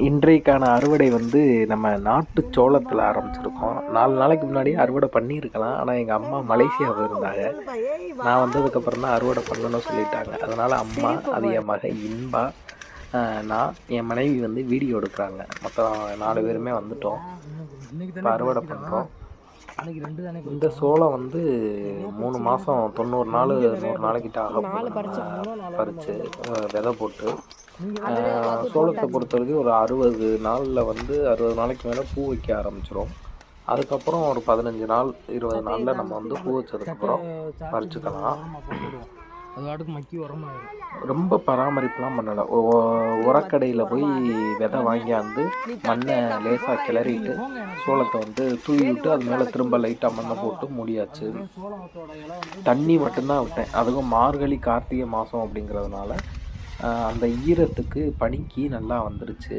இன்றைக்கான அறுவடை வந்து நம்ம நாட்டு சோளத்தில் ஆரம்பிச்சிருக்கோம். 4 நாளைக்கு முன்னாடியே அறுவடை பண்ணியிருக்கலாம். ஆனால் எங்கள் அம்மா மலேசியாவில் இருந்தாங்க. நான் வந்ததுக்கப்புறம் தான் அறுவடை பண்ணணும்னு சொல்லிட்டாங்க. அதனால் அம்மா, அது என் மகன் இன்பா, நான், என் மனைவி வந்து வீடியோ எடுக்கிறாங்க. மொத்தம் 4 பேருமே வந்துட்டோம். இப்போ அறுவடை பண்ணுறோம். இந்த சோளம் வந்து 3 மாதம் 90 நாள் 100 நாளைக்கிட்ட ஆக பறித்து விதை போட்டு சோளத்தை பொறுத்த வரைக்கும் ஒரு 60 நாளில் வந்து 60 நாளைக்கு மேலே பூ வைக்க ஆரம்பிச்சிடும். அதுக்கப்புறம் ஒரு 15 நாள் 20 நாளில் நம்ம வந்து பூ வச்சதுக்கப்புறம் பறிச்சுக்கலாம். அது அடுத்து மக்கி உரமாயிடும். ரொம்ப பராமரிப்புலாம் பண்ணலை. உரக்கடையில் போய் விதை வாங்கியாந்து மண்ணை லேசாக கிளறிட்டு சோளத்தை வந்து தூவி விட்டு அது மேலே திரும்ப லைட்டாக மண்ணை போட்டு மூடியாச்சு. தண்ணி மட்டும்தான் விட்டேன். அதுவும் மார்கழி கார்த்திகை மாதம் அப்படிங்கிறதுனால அந்த ஈரத்துக்கு பனிக்கு நல்லா வந்துருச்சு.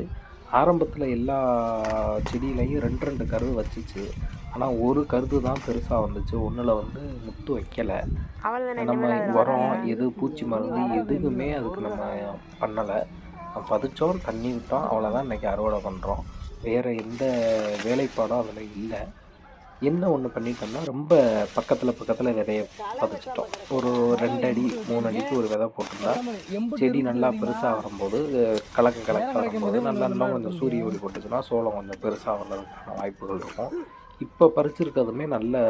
ஆரம்பத்தில் எல்லா செடியிலையும் 2 கருது வச்சிச்சு. ஆனால் ஒரு கருது தான் பெருசாக வந்துச்சு. ஒன்றில் வந்து முத்து வைக்கலை. நம்ம உரம் எது பூச்சி மருந்து எதுவுமே அதுக்கு நம்ம பண்ணலை. பதிச்சோம், தண்ணி விட்டோம், அவ்வளோதான். இன்றைக்கி அறுவடை பண்ணுறோம். வேறு எந்த வேலைப்பாடும் அதில் இல்லை. என்ன ஒன்று பண்ணிட்டோம்னா ரொம்ப பக்கத்தில் விதைய பதிச்சிட்டோம். ஒரு 2 அடி 3 அடிக்கு ஒரு விதை போட்டிருந்தா செடி நல்லா பெருசாக வரும்போது கலக்க வரும்போது நல்லா இன்னும் கொஞ்சம் சூரிய ஒளி போட்டுச்சுன்னா சோளம் கொஞ்சம் பெருசாக வர்றதுக்கான வாய்ப்புகள் இருக்கும். இப்போ பறிச்சிருக்கிறதுமே நல்ல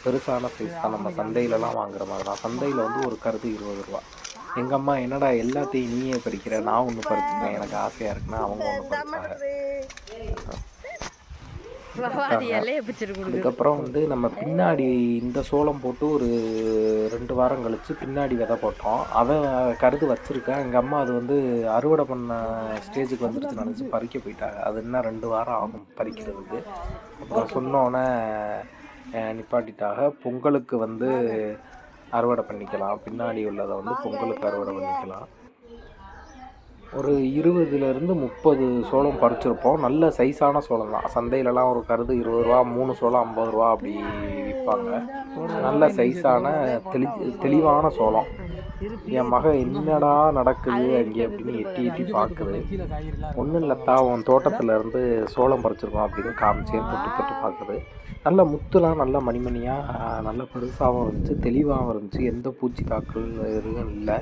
பெருசான சைஸ் தான். நம்ம சந்தையிலலாம் வாங்குற மாதிரி தான். சந்தையில் வந்து ஒரு கருது 20 ரூபா. எங்கள் அம்மா என்னடா எல்லாத்தையும் நீயே பறிக்கிற, நான் ஒன்று பறிச்சுக்கிறேன், எனக்கு ஆசையாக இருக்குன்னா அவங்க ஒன்று பறிச்சாங்க. அதுக்கப்புறம் வந்து நம்ம பின்னாடி இந்த சோளம் போட்டு ஒரு 2 வாரம் கழித்து பின்னாடி விதை போட்டோம். அதை கருது வச்சுருக்கேன். எங்கள் அம்மா அது வந்து அறுவடை பண்ண ஸ்டேஜுக்கு வந்துருச்சு நினச்சி பறிக்க போயிட்டாங்க. அது இன்னும் 2 வாரம் ஆகும் பறிக்கிறதுக்கு. அப்புறம் சொன்னோன்னே நிப்பாட்டிட்டாக. பொங்கலுக்கு வந்து அறுவடை பண்ணிக்கலாம். பின்னாடி உள்ளதை வந்து பொங்கலுக்கு அறுவடை பண்ணிக்கலாம். ஒரு 20லேருந்து 30 சோளம் பறிச்சிருப்போம். நல்ல சைஸான சோளம் தான். சந்தையிலலாம் ஒரு கருது 20 ரூபா, 3 சோளம் 50 ரூபா அப்படி விற்பாங்க. நல்ல சைஸான தெளிவான சோளம். என் மகன் என்னடா நடக்குது அங்கே அப்படின்னு எட்டி பார்க்குது. ஒன்றும் இல்லைத்தா, உன் தோட்டத்துலேருந்து சோளம் பறிச்சிருக்கோம் அப்படின்னு காமிச்சேன். தொட்டு பார்க்குது. நல்ல முத்துலாம் நல்லா மணிமணியாக நல்ல பெருசாகவும் இருந்துச்சு, தெளிவாகவும் இருந்துச்சு. எந்த பூச்சி தாக்கல் எதுவும் இல்லை.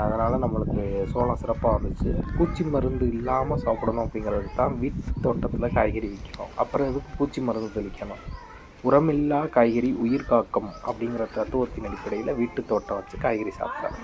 அதனால் நம்மளுக்கு சோளம் சிறப்பாக வந்துச்சு. பூச்சி மருந்து இல்லாமல் சாப்பிடணும் அப்படிங்கிறதுக்கு தான் வீட்டு தோட்டத்தில் காய்கறி விற்கிறோம். அப்புறம் எதுக்கு பூச்சி மருந்து தெளிக்கணும்? உரமில்லா காய்கறி உயிர் காக்கும் அப்படிங்கிற தத்துவத்தின் அடிப்படையில் வீட்டு தோட்டம் வச்சு காய்கறி சாப்பிட்றோம்.